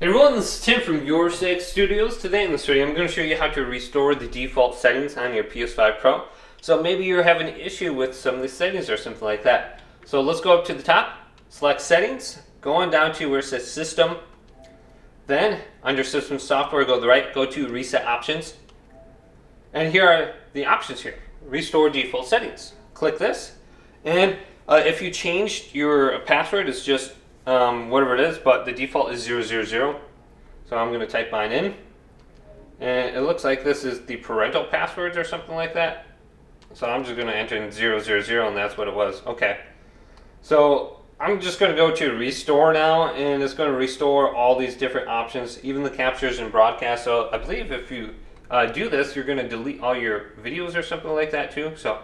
Hey everyone, this is Tim from Your 6 Studios. Today in this video I'm going to show you how to restore the default settings on your PS5 Pro. So maybe you're having an issue with some of the settings or something like that. So let's go up to the top, select settings, go on down to where it says system. Then under system software, go to the right, go to reset options. And here are the options here. Restore default settings. Click this. And if you changed your password, it's just whatever it is, but the default is 000. So I'm going to type mine in. And it looks like this is the parental passwords or something like that. So I'm just going to enter in 000 and that's what it was. Okay. So I'm just going to go to restore now, and it's going to restore all these different options, even the captures and broadcast. So I believe if you do this, you're going to delete all your videos or something like that too. So,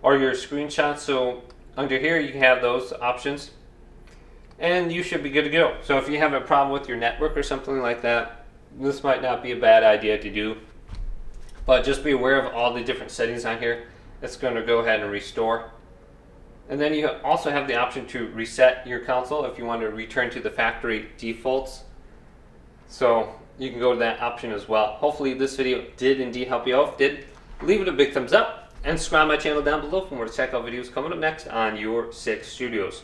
or your screenshots. So under here you have those options. And you should be good to go. So if you have a problem with your network or something like that, this might not be a bad idea to do. But just be aware of all the different settings on here. It's going to go ahead and restore. And then you also have the option to reset your console if you want to return to the factory defaults. So you can go to that option as well. Hopefully this video did indeed help you out. If it did, leave it a big thumbs up and subscribe to my channel down below for more tech out videos coming up next on Your 6 Studios.